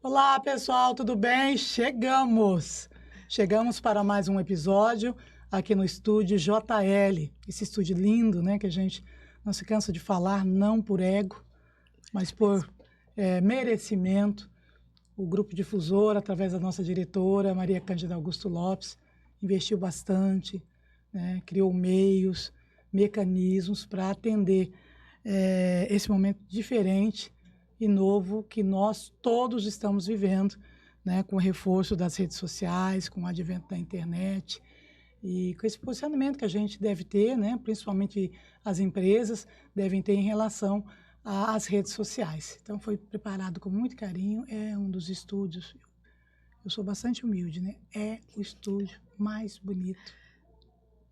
Olá, pessoal, tudo bem? Chegamos para mais um episódio aqui no estúdio JL, esse estúdio lindo, né, que a gente não se cansa de falar, não por ego, mas por merecimento. O Grupo Difusor, através da nossa diretora, Maria Cândida Augusto Lopes, investiu bastante, né, criou meios, mecanismos para atender esse momento diferente e novo que nós todos estamos vivendo, né, com o reforço das redes sociais, com o advento da internet e com esse posicionamento que a gente deve ter, né, principalmente as empresas devem ter em relação às redes sociais. Então, foi preparado com muito carinho, é um dos estúdios, eu sou bastante humilde, né, é o estúdio mais bonito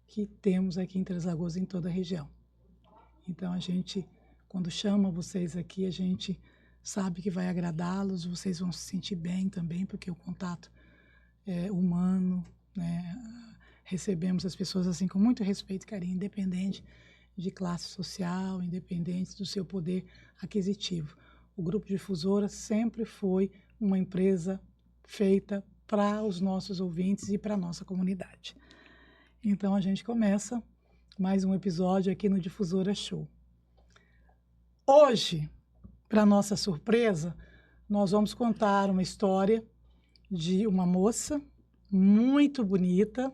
que temos aqui em Três Lagoas, em toda a região. Então, a gente, quando chama vocês aqui, a gente sabe que vai agradá-los, vocês vão se sentir bem também, porque o contato é humano, né? Recebemos as pessoas assim com muito respeito e carinho, independente de classe social, independente do seu poder aquisitivo. O Grupo Difusora sempre foi uma empresa feita para os nossos ouvintes e para a nossa comunidade. Então, a gente começa mais um episódio aqui no Difusora Show. Hoje, para nossa surpresa, nós vamos contar uma história de uma moça muito bonita.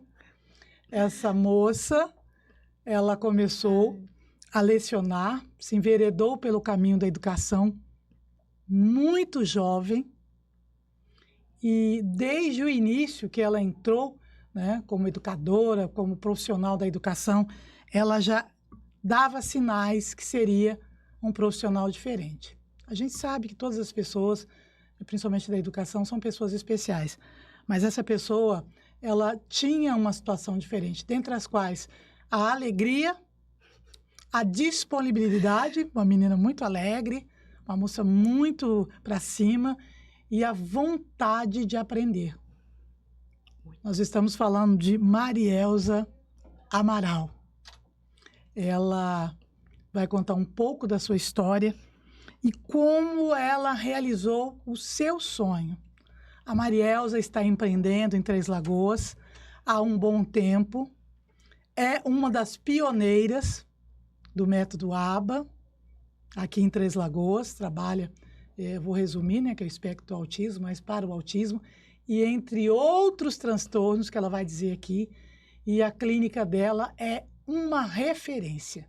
Essa moça, ela começou a lecionar, se enveredou pelo caminho da educação muito jovem e desde o início que ela entrou, né, como educadora, como profissional da educação, ela já dava sinais que seria um profissional diferente. A gente sabe que todas as pessoas, principalmente da educação, são pessoas especiais, mas essa pessoa, ela tinha uma situação diferente, dentre as quais a alegria, a disponibilidade, uma menina muito alegre, uma moça muito para cima, e a vontade de aprender. Nós estamos falando de Marielza Amaral. Ela vai contar um pouco da sua história e como ela realizou o seu sonho. A Marielza está empreendendo em Três Lagoas há um bom tempo, é uma das pioneiras do método ABA, aqui em Três Lagoas, trabalha, vou resumir, né, que é o espectro do autismo, mas para o autismo, e entre outros transtornos que ela vai dizer aqui, e a clínica dela é uma referência.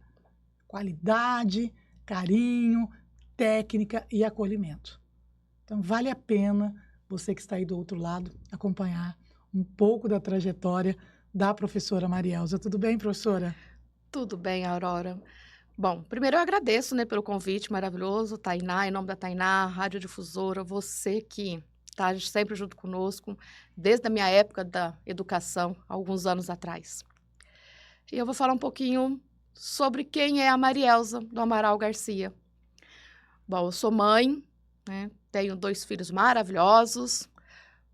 Qualidade, carinho, técnica e acolhimento. Então, vale a pena você que está aí do outro lado acompanhar um pouco da trajetória da professora Marielza. Tudo bem, professora? Tudo bem, Aurora. Bom, primeiro eu agradeço, né, pelo convite maravilhoso, Tainá, em nome da Tainá, Rádio Difusora, você que está sempre junto conosco, desde a minha época da educação, alguns anos atrás. E eu vou falar um pouquinho sobre quem é a Marielza do Amaral Garcia. Bom, eu sou mãe, né, tenho 2 filhos maravilhosos,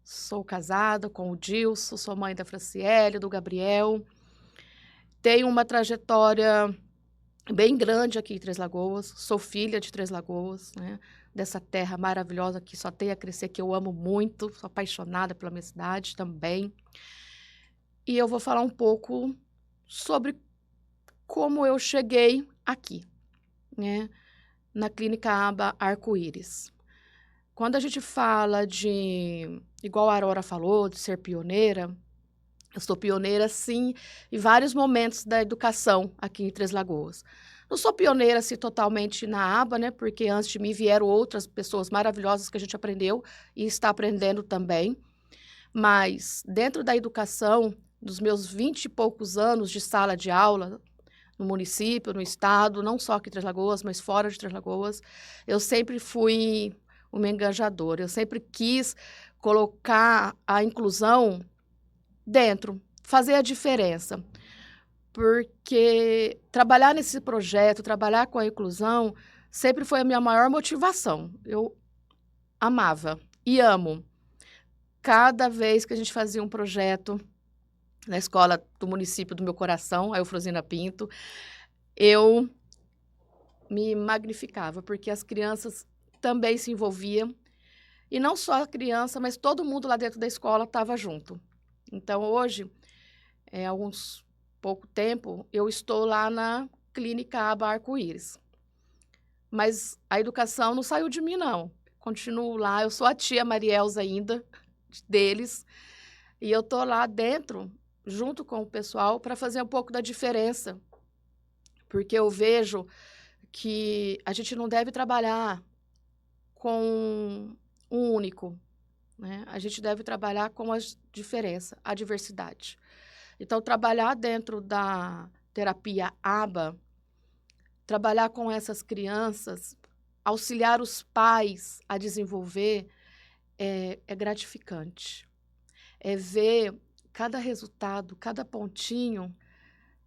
sou casada com o Dilson, sou mãe da Franciele, do Gabriel, tenho uma trajetória bem grande aqui em Três Lagoas, sou filha de Três Lagoas, né, dessa terra maravilhosa que só tem a crescer, que eu amo muito, sou apaixonada pela minha cidade também. E eu vou falar um pouco sobre como eu cheguei aqui, né, na Clínica ABA Arco-Íris. Quando a gente fala de, igual a Aurora falou, de ser pioneira, eu sou pioneira, sim, em vários momentos da educação aqui em Três Lagoas. Não sou pioneira, assim, totalmente na aba, né? Porque antes de mim vieram outras pessoas maravilhosas que a gente aprendeu e está aprendendo também. Mas dentro da educação, dos meus 20 e poucos anos de sala de aula, no município, no estado, não só aqui em Três Lagoas, mas fora de Três Lagoas, eu sempre fui uma engajadora. Eu sempre quis colocar a inclusão dentro, fazer a diferença, porque trabalhar nesse projeto, trabalhar com a inclusão, sempre foi a minha maior motivação. Eu amava e amo. Cada vez que a gente fazia um projeto na escola do município do meu coração, a Eufrosina Pinto, eu me magnificava, porque as crianças também se envolviam E não só a criança, mas todo mundo lá dentro da escola estava junto. Então, hoje, alguns pouco tempo, eu estou lá na clínica Aba Arco-Íris. Mas a educação não saiu de mim, não. Continuo lá, eu sou a tia Marielza ainda, deles, e eu tô lá dentro, junto com o pessoal, para fazer um pouco da diferença. Porque eu vejo que a gente não deve trabalhar com um único, né? A gente deve trabalhar com a diferença, a diversidade. Então, trabalhar dentro da terapia ABA, trabalhar com essas crianças, auxiliar os pais a desenvolver, é gratificante. É ver cada resultado, cada pontinho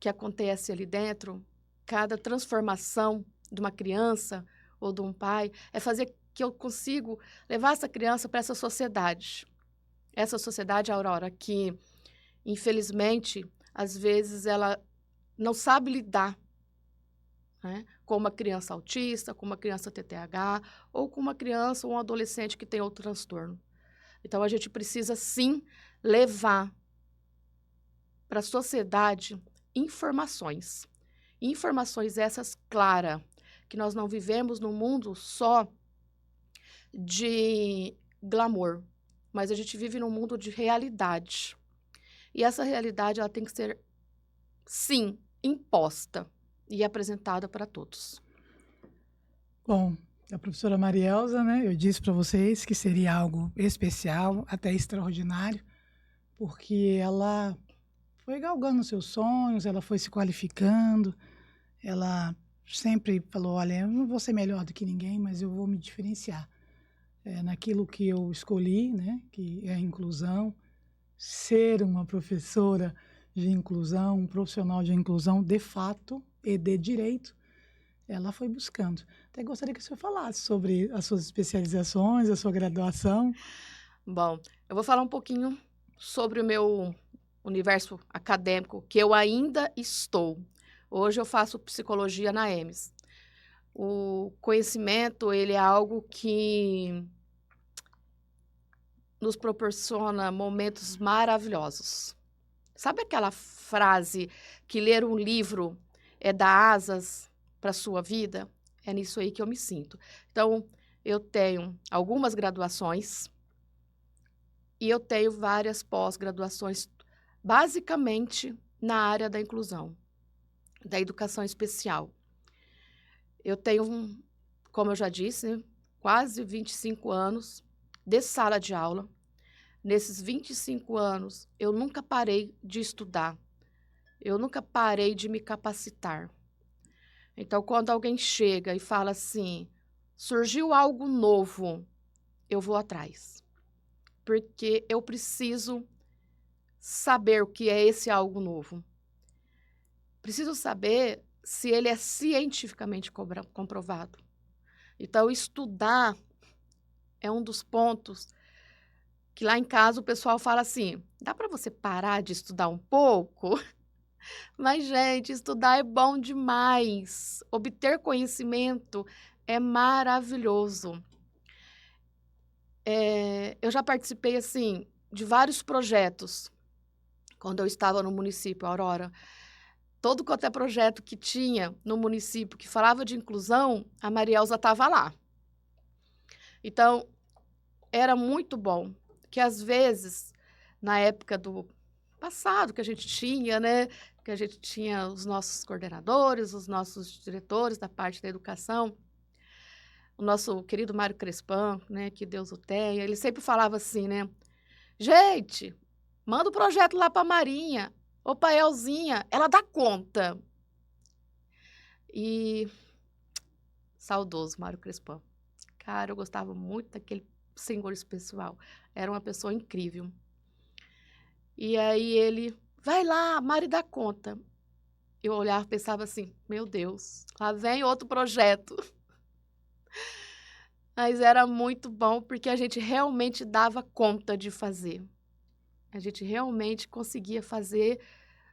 que acontece ali dentro, cada transformação de uma criança ou de um pai, é fazer que eu consigo levar essa criança para essa sociedade. Essa sociedade, Aurora, que, infelizmente, às vezes ela não sabe lidar, né, com uma criança autista, com uma criança TTAH, ou com uma criança ou um adolescente que tem outro transtorno. Então, a gente precisa, sim, levar para a sociedade informações. Informações essas claras, que nós não vivemos num mundo só de glamour, mas a gente vive num mundo de realidade. E essa realidade ela tem que ser, sim, imposta e apresentada para todos. Bom, a professora Marielza, né, eu disse para vocês que seria algo especial, até extraordinário, porque ela foi galgando seus sonhos, ela foi se qualificando, ela sempre falou, olha, eu não vou ser melhor do que ninguém, mas eu vou me diferenciar naquilo que eu escolhi, né, que é a inclusão, ser uma professora de inclusão, um profissional de inclusão de fato e de direito, ela foi buscando. Até gostaria que o senhor falasse sobre as suas especializações, a sua graduação. Bom, eu vou falar um pouquinho sobre o meu universo acadêmico, que eu ainda estou. Hoje eu faço psicologia na EMS. O conhecimento, ele é algo que nos proporciona momentos maravilhosos. Sabe aquela frase que ler um livro é dar asas para a sua vida? É nisso aí que eu me sinto. Então, eu tenho algumas graduações e eu tenho várias pós-graduações, basicamente na área da inclusão, da educação especial. Eu tenho, como eu já disse, quase 25 anos de sala de aula. Nesses 25 anos, eu nunca parei de estudar. Eu nunca parei de me capacitar. Então, quando alguém chega e fala assim, surgiu algo novo, eu vou atrás. Porque eu preciso saber o que é esse algo novo. Preciso saber se ele é cientificamente comprovado. Então, estudar é um dos pontos que lá em casa o pessoal fala assim, dá para você parar de estudar um pouco? Mas, gente, estudar é bom demais. Obter conhecimento é maravilhoso. Eu já participei, assim, de vários projetos quando eu estava no município, Aurora. Todo quanto é projeto que tinha no município que falava de inclusão, a Marielza estava lá. Então, era muito bom, que às vezes, na época do passado que a gente tinha, né, que a gente tinha os nossos coordenadores, os nossos diretores da parte da educação, o nosso querido Mário Crespan, né, que Deus o tenha, ele sempre falava assim, né, gente, manda o projeto lá para a Marinha, ou para a Elzinha, ela dá conta. E saudoso Mário Crespan. Cara, eu gostava muito daquele senhor especial. Era uma pessoa incrível. E aí ele, vai lá, Mari dá conta. Eu olhava e pensava assim, meu Deus, lá vem outro projeto. Mas era muito bom porque a gente realmente dava conta de fazer. A gente realmente conseguia fazer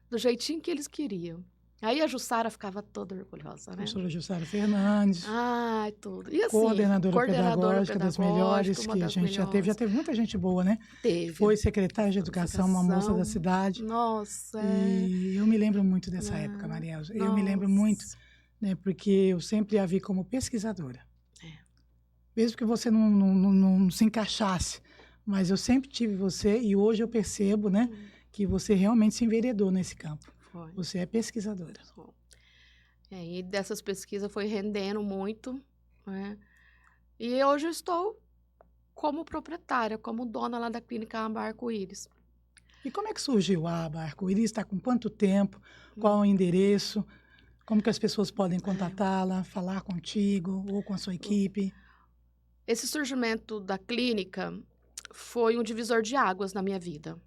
do jeitinho que eles queriam. Aí a Jussara ficava toda orgulhosa, né? Professora Jussara Fernandes, Ai, tudo. E assim, coordenadora pedagógica das melhores uma que a das gente já teve. Já melhores. teve muita gente boa, né? Teve. Foi secretária de Educação, uma moça da cidade. Nossa, E eu me lembro muito dessa época, Maria Elza. Eu me lembro muito, né? Porque eu sempre a vi como pesquisadora. Mesmo que você não se encaixasse, mas eu sempre tive você e hoje eu percebo, né? Que você realmente se enveredou nesse campo. Foi. Você é pesquisadora. E dessas pesquisas foi rendendo muito, né? E hoje eu estou como proprietária, como dona lá da clínica Aba Arco-Íris. E como é que surgiu a Aba Arco-Íris? Está com quanto tempo? Qual o endereço? Como que as pessoas podem contatá-la, falar contigo ou com a sua equipe? Esse surgimento da clínica foi um divisor de águas na minha vida.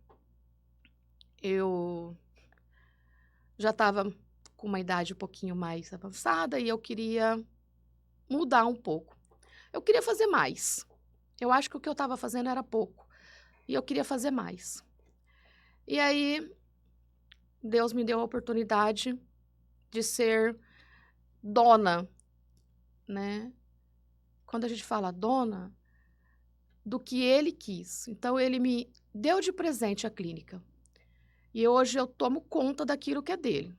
Eu já estava com uma idade um pouquinho mais avançada e eu queria mudar um pouco. Eu queria fazer mais. Eu acho que o que eu estava fazendo era pouco. E eu queria fazer mais. E aí, Deus me deu a oportunidade de ser dona, né? Quando a gente fala dona, do que ele quis. Então, ele me deu de presente a clínica. E hoje eu tomo conta daquilo que é dele.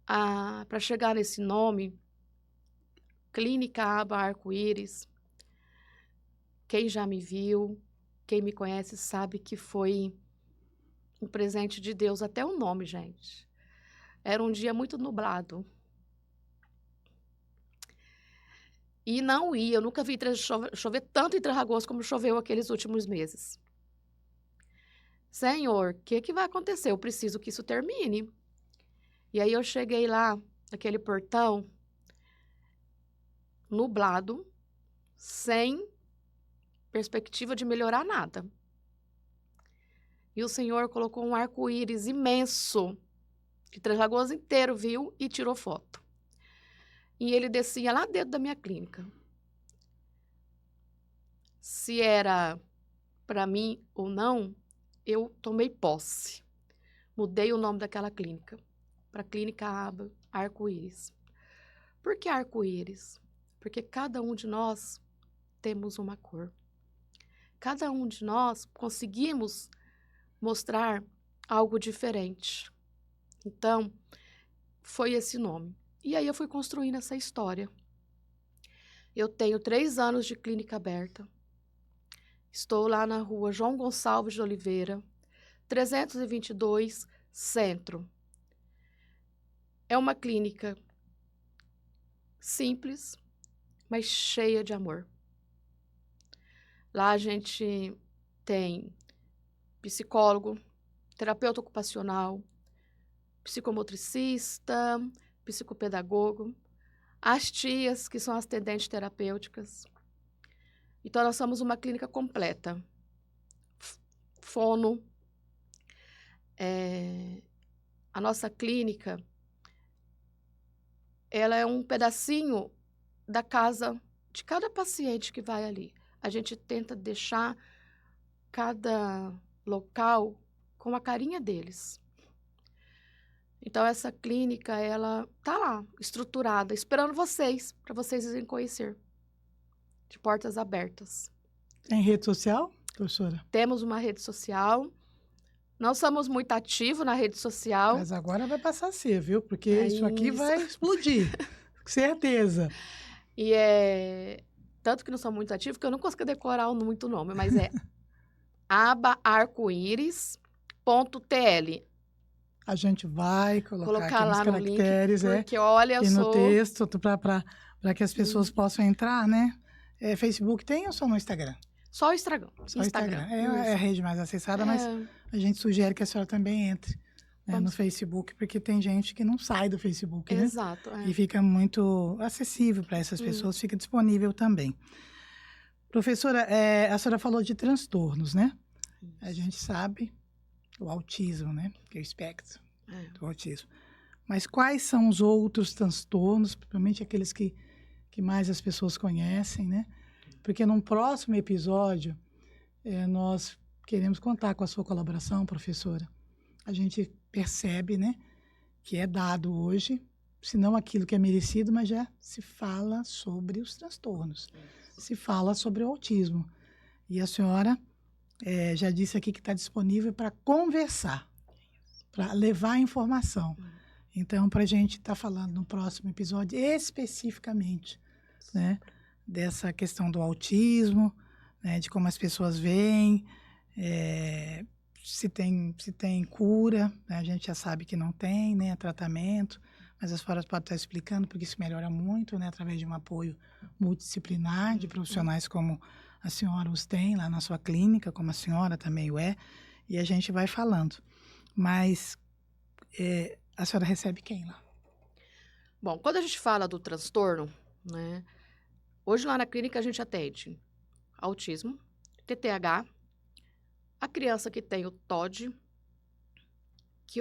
Para chegar nesse nome, Clínica Aba Arco-Íris, quem já me viu, quem me conhece sabe que foi um presente de Deus, até o nome, gente. Era um dia muito nublado. E não ia, eu nunca vi chover tanto em Três Lagoas como choveu aqueles últimos meses. Senhor, o que vai acontecer? Eu preciso que isso termine. E aí eu cheguei lá, naquele portão, nublado, sem perspectiva de melhorar nada. E o Senhor colocou um arco-íris imenso, que Três Lagoas inteiro viu e tirou foto. E ele descia lá dentro da minha clínica. Se era para mim ou não, eu tomei posse. Mudei o nome daquela clínica para Clínica Aba Arco-Íris. Por que arco-íris? Porque cada um de nós temos uma cor. Cada um de nós conseguimos mostrar algo diferente. Então, foi esse nome. E aí eu fui construindo essa história. Eu tenho 3 anos de clínica aberta. Estou lá na rua João Gonçalves de Oliveira, 322, Centro. É uma clínica simples, mas cheia de amor. Lá a gente tem psicólogo, terapeuta ocupacional, psicomotricista, psicopedagogo, as tias, que são as atendentes terapêuticas. Então, nós somos uma clínica completa. Fono. A nossa clínica, ela é um pedacinho da casa de cada paciente que vai ali. A gente tenta deixar cada local com a carinha deles. Então, essa clínica, ela tá lá, estruturada, esperando vocês, para vocês irem conhecer. De portas abertas. Tem rede social, professora? Temos uma rede social. Não somos muito ativos na rede social. Mas agora vai passar a ser, viu? Porque isso aqui vai explodir, com certeza. E tanto que não sou muito ativos, que eu não consigo decorar muito nome, mas é abaarcoiris.tl. A gente vai colocar aqui lá nos caracteres, no link, porque olha, e no texto, para que as pessoas possam entrar, né? Facebook tem ou só no Instagram? Só o Instagram. Só o Instagram. É a rede mais acessada, mas a gente sugere que a senhora também entre, né, no Facebook, porque tem gente que não sai do Facebook, né? Exato. E fica muito acessível para essas pessoas, fica disponível também. Professora, a senhora falou de transtornos, né? A gente sabe o autismo, né? Que é o espectro do autismo. Mas quais são os outros transtornos, principalmente aqueles que mais as pessoas conhecem, né? Porque num próximo episódio, nós queremos contar com a sua colaboração, professora. A gente percebe, né, que é dado hoje, se não aquilo que é merecido, mas já se fala sobre os transtornos, se fala sobre o autismo. E a senhora já disse aqui que está disponível para conversar, para levar a informação. Então, para a gente estar falando no próximo episódio especificamente, né, dessa questão do autismo, né, de como as pessoas veem, se tem cura, né, a gente já sabe que não tem, né, tratamento, mas as senhoras podem estar explicando, porque isso melhora muito, né, através de um apoio multidisciplinar, de profissionais como a senhora os tem lá na sua clínica, como a senhora também o é, e a gente vai falando. Mas a senhora recebe quem lá? Bom, quando a gente fala do transtorno, né, hoje lá na clínica a gente atende autismo, TTAH, a criança que tem o TOD, que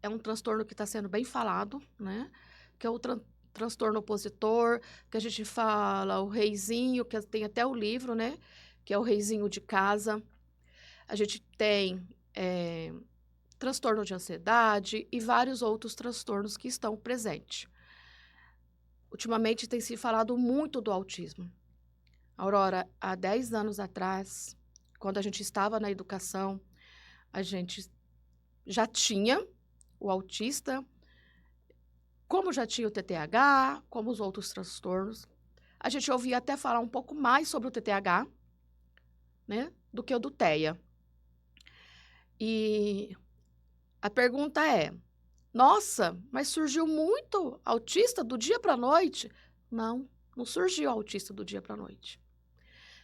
é um transtorno que está sendo bem falado, né, que é o transtorno opositor, que a gente fala o reizinho, que tem até o livro, né, que é o reizinho de casa. A gente tem transtorno de ansiedade e vários outros transtornos que estão presentes. Ultimamente tem se falado muito do autismo. Aurora, há 10 anos atrás, quando a gente estava na educação, a gente já tinha o autista, como já tinha o TTAH, como os outros transtornos. A gente ouvia até falar um pouco mais sobre o TTAH, né, do que o do TEA. E a pergunta é, nossa, mas surgiu muito autista do dia para a noite? Não, não surgiu autista do dia para a noite.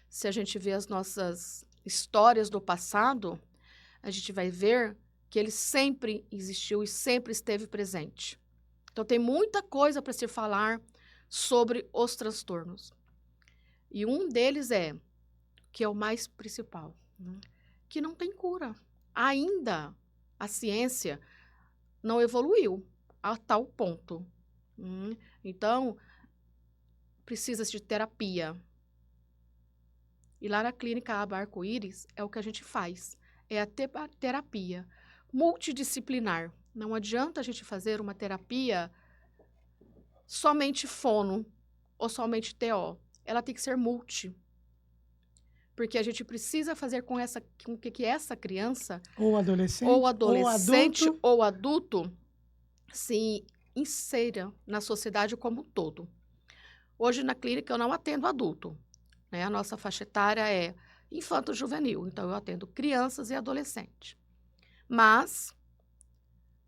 Se a gente vê as nossas histórias do passado, a gente vai ver que ele sempre existiu e sempre esteve presente. Então, tem muita coisa para se falar sobre os transtornos. E um deles que é o mais principal, né, que não tem cura. Ainda a ciência não evoluiu a tal ponto. Então, precisa de terapia. E lá na clínica Aba Arco-Íris é o que a gente faz. É a terapia multidisciplinar. Não adianta a gente fazer uma terapia somente fono ou somente TO. Ela tem que ser multi. Porque a gente precisa fazer com que essa criança ou adolescente ou adulto se insira na sociedade como um todo. Hoje na clínica eu não atendo adulto, né? A nossa faixa etária é infanto-juvenil, então eu atendo crianças e adolescentes. Mas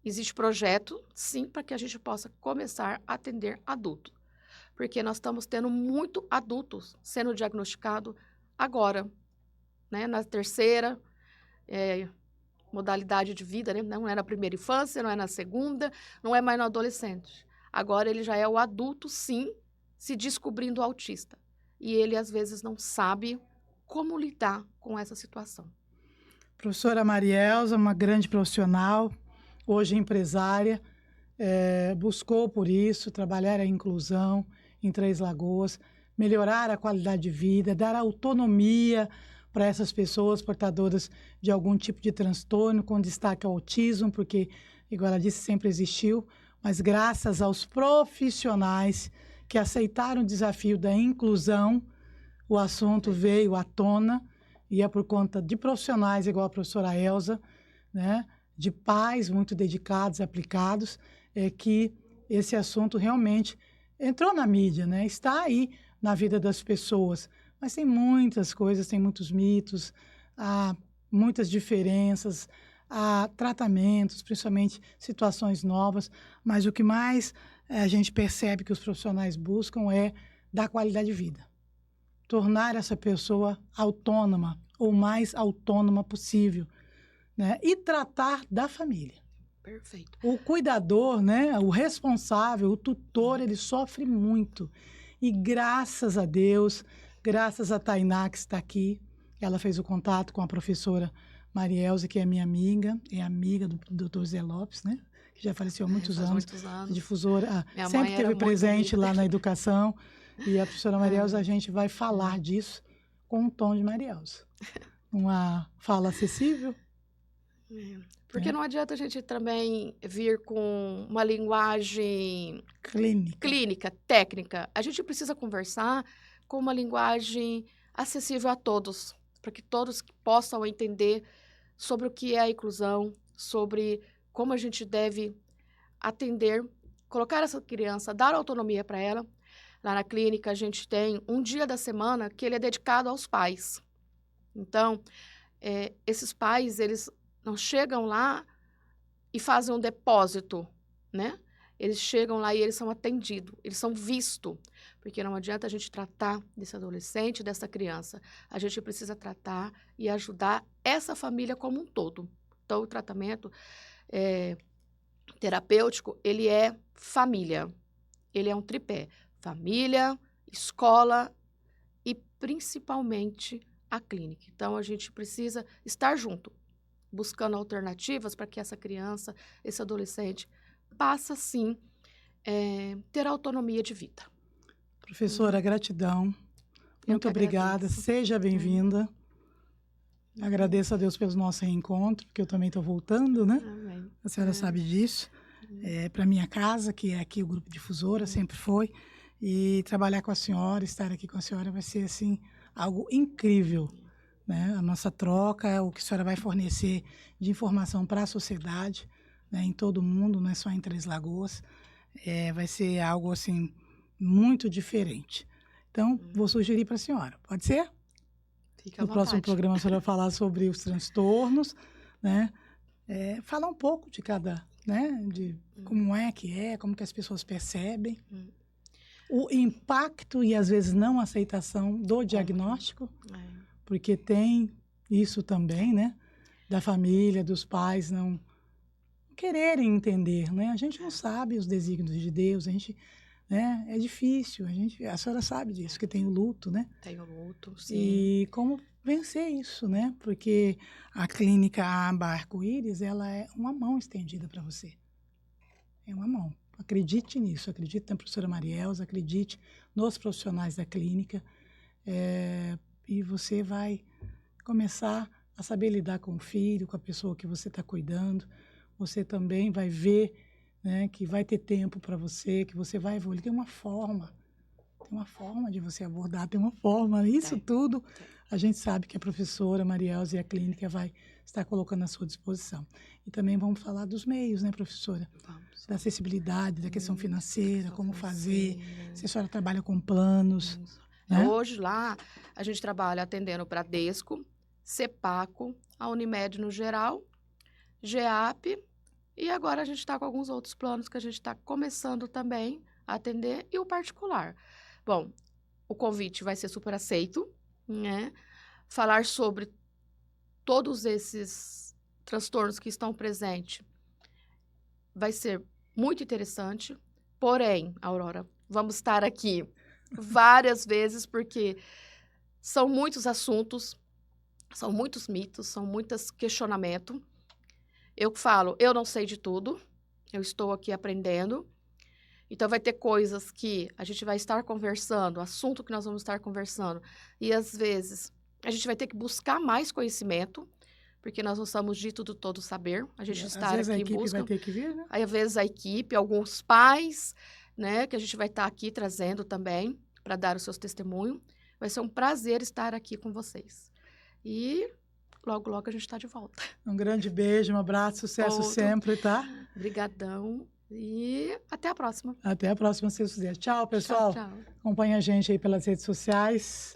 existe projeto, sim, para que a gente possa começar a atender adulto. Porque nós estamos tendo muito adultos sendo diagnosticados agora, né? Na terceira modalidade de vida, né? Não é na primeira infância, não é na segunda, não é mais no adolescente. Agora ele já é o adulto, sim, se descobrindo autista. E ele, às vezes, não sabe como lidar com essa situação. Professora Marielza, uma grande profissional, hoje empresária, buscou por isso, trabalhar a inclusão em Três Lagoas, melhorar a qualidade de vida, dar autonomia para essas pessoas portadoras de algum tipo de transtorno, com destaque ao autismo, porque, igual ela disse, sempre existiu, mas graças aos profissionais que aceitaram o desafio da inclusão, o assunto veio à tona, e é por conta de profissionais igual a professora Elza, né, de pais muito dedicados e aplicados, que esse assunto realmente entrou na mídia, né, está aí na vida das pessoas. Mas tem muitas coisas, tem muitos mitos, há muitas diferenças, há tratamentos, principalmente situações novas, mas o que mais a gente percebe que os profissionais buscam é dar qualidade de vida. Tornar essa pessoa autônoma, ou mais autônoma possível, né? E tratar da família. Perfeito. O cuidador, né? O responsável, o tutor, ele sofre muito. E graças a Deus, graças a Tainá que está aqui, ela fez o contato com a professora Marielza, que é minha amiga, é amiga do Dr. Zé Lopes, né? Que já faleceu há muitos anos. A difusora, sempre esteve presente lá na educação. E a professora Marielza, a gente vai falar disso com o tom de Marielza. Uma fala acessível? Porque não adianta a gente também vir com uma linguagem clínica, técnica. A gente precisa conversar com uma linguagem acessível a todos, para que todos possam entender sobre o que é a inclusão, sobre como a gente deve atender, colocar essa criança, dar autonomia para ela. Lá na clínica, a gente tem um dia da semana que ele é dedicado aos pais. Então, esses pais, eles não chegam lá e fazem um depósito, né? Eles chegam lá e eles são atendidos, eles são vistos. Porque não adianta a gente tratar desse adolescente, dessa criança. A gente precisa tratar e ajudar essa família como um todo. Então, o tratamento terapêutico, ele é família. Ele é um tripé. Família, escola e, principalmente, a clínica. Então, a gente precisa estar junto, buscando alternativas para que essa criança, esse adolescente, passe, sim, ter autonomia de vida. Professora, gratidão. Muito obrigada. Seja bem-vinda. Agradeço a Deus pelo nosso reencontro, porque eu também estou voltando, né? Amém. A senhora sabe disso. Para minha casa, que é aqui o Grupo Difusora, sempre foi. E trabalhar com a senhora, estar aqui com a senhora vai ser, assim, algo incrível, né? A nossa troca, o que a senhora vai fornecer de informação para a sociedade, né? Em todo o mundo, não é só em Três Lagoas. Vai ser algo, assim, muito diferente. Então, vou sugerir para a senhora. Pode ser? Fica à No próximo vontade. programa, a senhora vai falar sobre os transtornos, né? Falar um pouco de cada, né? De como como que as pessoas percebem. O impacto e, às vezes, não aceitação do diagnóstico, porque tem isso também, né? Da família, dos pais não quererem entender, né? A gente não sabe os desígnios de Deus, a gente, né? É difícil, a senhora sabe disso, que tem o luto, né? Tem o luto, sim. E como vencer isso, né? Porque a clínica Aba Arco-Íris, ela é uma mão estendida para você. É uma mão. Acredite nisso, acredite na professora Marielza, acredite nos profissionais da clínica, e você vai começar a saber lidar com o filho, com a pessoa que você está cuidando. Você também vai ver, né, que vai ter tempo para você, que você vai evoluir. Tem uma forma de você abordar, tem uma forma. Isso tudo a gente sabe que a professora Marielza e a clínica vai estar colocando à sua disposição. E também vamos falar dos meios, né, professora? Vamos. Da acessibilidade, da questão financeira, como fazer, se a senhora trabalha com planos. Né? Hoje lá a gente trabalha atendendo o Bradesco, Cepaco, a Unimed no geral, GEAP, e agora a gente está com alguns outros planos que a gente está começando também a atender, e o particular. Bom, o convite vai ser super aceito, né? Falar sobre todos esses transtornos que estão presentes vai ser muito interessante. Porém, Aurora, vamos estar aqui várias vezes, porque são muitos assuntos, são muitos mitos, são muitos questionamentos. Eu falo, eu não sei de tudo, eu estou aqui aprendendo. Então, vai ter coisas que a gente vai estar conversando, assunto que nós vamos estar conversando, e às vezes a gente vai ter que buscar mais conhecimento, porque nós não somos dito do todo saber. A gente está aqui em busca. Às vezes a equipe vai ter que vir, né? Aí, às vezes, a equipe, alguns pais, né, que a gente vai estar aqui trazendo também, para dar os seus testemunhos. Vai ser um prazer estar aqui com vocês. E logo, logo a gente está de volta. Um grande beijo, um abraço, sucesso sempre, tá? Obrigadão. E até a próxima. Até a próxima, se Deus quiser. Tchau, pessoal. Tchau, tchau. Acompanhe a gente aí pelas redes sociais.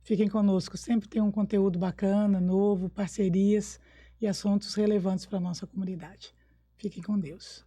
Fiquem conosco. Sempre tem um conteúdo bacana, novo, parcerias e assuntos relevantes para a nossa comunidade. Fiquem com Deus.